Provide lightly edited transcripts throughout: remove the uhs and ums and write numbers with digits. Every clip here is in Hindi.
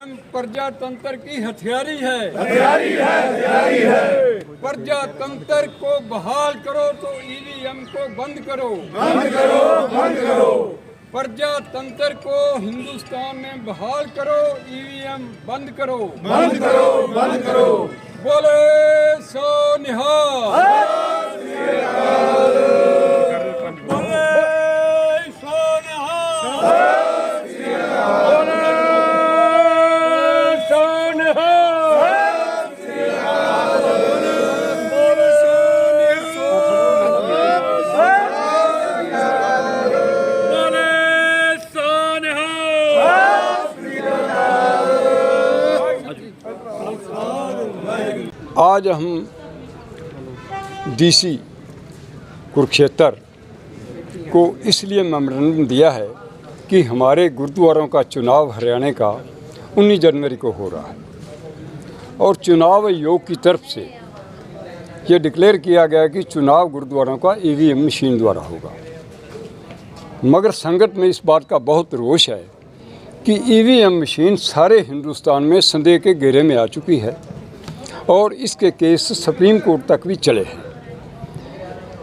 प्रजातंत्र की हथियारी है, हथियारी है, हथियारी है। प्रजातंत्र को बहाल करो तो ईवीएम को बंद करो, बंद करो, बंद करो। प्रजातंत्र को हिंदुस्तान में बहाल करो, ईवीएम बंद करो, बंद करो, बंद करो। बोले सो निहाल, बोले सो निहाल, आज हम डीसी कुरुक्षेत्र को इसलिए मेमोरेंडम दिया है कि हमारे गुरुद्वारों का चुनाव हरियाणा का 19 जनवरी को हो रहा है और चुनाव आयोग की तरफ से ये डिक्लेयर किया गया कि चुनाव गुरुद्वारों का ईवीएम मशीन द्वारा होगा। मगर संगत में इस बात का बहुत रोष है कि ईवीएम मशीन सारे हिंदुस्तान में संदेह के घेरे में आ चुकी है और इसके केस सुप्रीम कोर्ट तक भी चले हैं।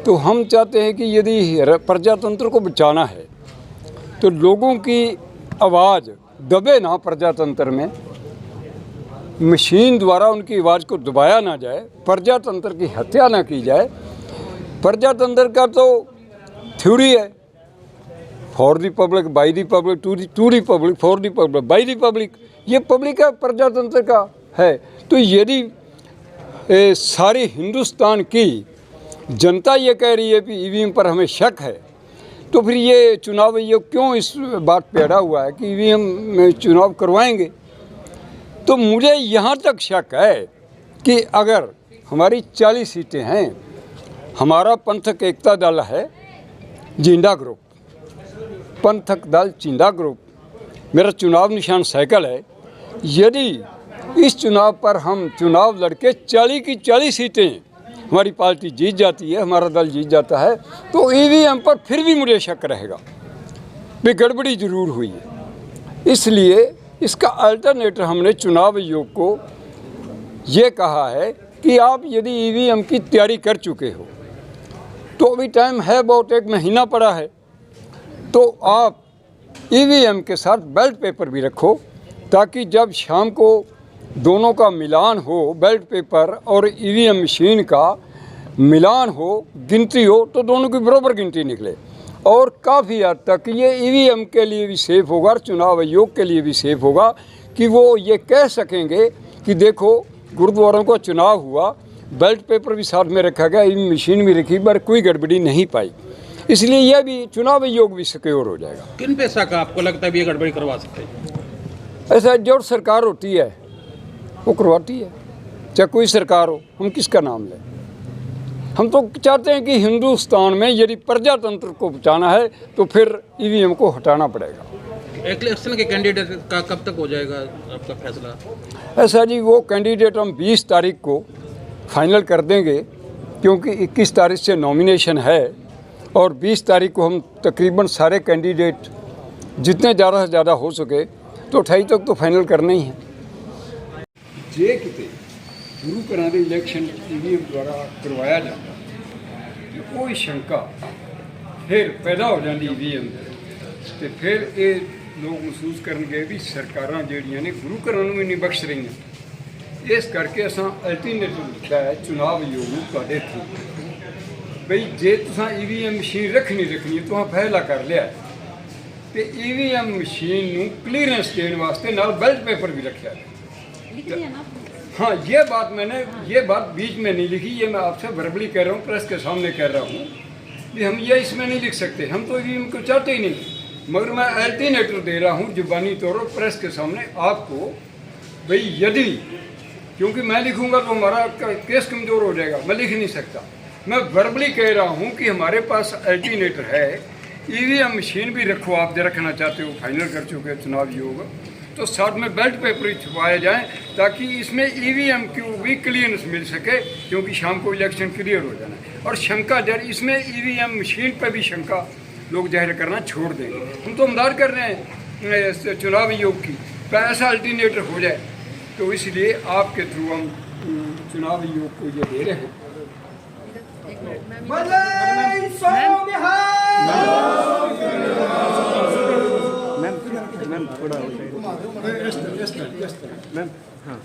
तो हम चाहते हैं कि यदि प्रजातंत्र को बचाना है तो लोगों की आवाज़ दबे ना, प्रजातंत्र में मशीन द्वारा उनकी आवाज़ को दबाया ना जाए, प्रजातंत्र की हत्या ना की जाए। प्रजातंत्र का तो थ्योरी है, for the public, by the public, to the public, for the public, by the public. ये पब्लिक का प्रजातंत्र का है। तो यदि सारी हिंदुस्तान की जनता ये कह रही है कि ईवीएम पर हमें शक है, तो फिर ये चुनाव आयोग क्यों इस बात पे अड़ा हुआ है कि ईवीएम में चुनाव करवाएंगे। तो मुझे यहाँ तक शक है कि अगर हमारी 40 सीटें हैं, हमारा पंथक एकता दल है जिंदा ग्रुप, पंथक दल जिंदा ग्रुप, मेरा चुनाव निशान साइकिल है। यदि इस चुनाव पर हम चुनाव लड़के 40 की 40 सीटें हमारी पार्टी जीत जाती है, हमारा दल जीत जाता है, तो ईवीएम पर फिर भी मुझे शक रहेगा भी गड़बड़ी जरूर हुई है। इसलिए इसका अल्टरनेटिव हमने चुनाव आयोग को ये कहा है कि आप यदि ईवीएम की तैयारी कर चुके हो तो अभी टाइम है, बहुत 1 महीना पड़ा है, तो आप ईवीएम के साथ बैलेट पेपर भी रखो ताकि जब शाम को दोनों का मिलान हो, बैलेट पेपर और ईवीएम मशीन का मिलान हो, गिनती हो, तो दोनों की बराबर गिनती निकले और काफ़ी हद तक ये ईवीएम के लिए भी सेफ होगा और चुनाव आयोग के लिए भी सेफ होगा कि वो ये कह सकेंगे कि देखो गुरुद्वारों का चुनाव हुआ, बैलेट पेपर भी साथ में रखा गया, ईवीएम मशीन भी रखी, पर कोई गड़बड़ी नहीं पाई। इसलिए यह भी चुनाव आयोग भी सिक्योर हो जाएगा। किन पे शक आपको लगता है भी ये गड़बड़ी करवा सकते हैं? ऐसा जो सरकार होती है वो करवाती है, चाहे कोई सरकार हो, हम किसका नाम लें। हम तो चाहते हैं कि हिंदुस्तान में यदि प्रजातंत्र को बचाना है तो फिर ईवीएम को हटाना पड़ेगा। इलेक्शन के कैंडिडेट का कब तक हो जाएगा आपका फैसला? ऐसा जी, वो कैंडिडेट हम 20 तारीख को फाइनल कर देंगे क्योंकि 21 तारीख से नॉमिनेशन है और 20 तारीख को हम तकरीबन सारे कैंडिडेट जितने ज़्यादा से ज़्यादा हो सके तो 28 तक तो फाइनल करना ही है। जे किते गुरु घरां दे इलैक्शन ईवीएम द्वारा करवाया जाता तो कोई शंका फिर पैदा हो जाती ईवीएम ते फिर ये लोग महसूस करनगे भी सरकारां ਜਿਹੜੀਆਂ ने गुरु घरां नूं भी नहीं बख्श रही। इस करके असां अल्टरनेटिव दिता है चुनाव आयोग नूं तुहाडे थ्रू बई जे तुसां ईवीएम मशीन रखनी तुहां फैसला कर लिया ते ईवीएम मशीन नूं क्लीयरेंस देने वास्ते नाल बैलेट पेपर भी रखा है। हाँ, ये बात बीच में नहीं लिखी, ये मैं आपसे वर्बली कह रहा हूँ, प्रेस के सामने कह रहा हूँ कि हम ये इसमें नहीं लिख सकते, हम तो ईवीएम को चाहते ही नहीं। मगर मैं अल्टरनेटिव दे रहा हूँ जुबानी तौर पर प्रेस के सामने आपको, भाई यदि, क्योंकि मैं लिखूँगा तो हमारा केस कमज़ोर हो जाएगा, मैं लिख नहीं सकता। मैं वर्बली कह रहा हूँ कि हमारे पास अल्टरनेटिव है, ईवीएम मशीन भी रखो, आप जो रखना चाहते हो, फाइनल कर चुके चुनाव आयोग, तो साथ में बैलेट पेपर ही छुपाए जाएँ ताकि इसमें ईवीएम की भी क्लियरेंस मिल सके, क्योंकि शाम को इलेक्शन क्लियर हो जाना है। और शंका जर इसमें ईवीएम मशीन पर भी शंका लोग जाहिर करना छोड़ देंगे। हम तो उम्मीद कर रहे हैं चुनाव आयोग की का ऐसा अल्टरनेटर हो जाए, तो इसलिए आपके थ्रू हम चुनाव आयोग को ये दे रहे हैं। मैम थोड़ा मैम हाँ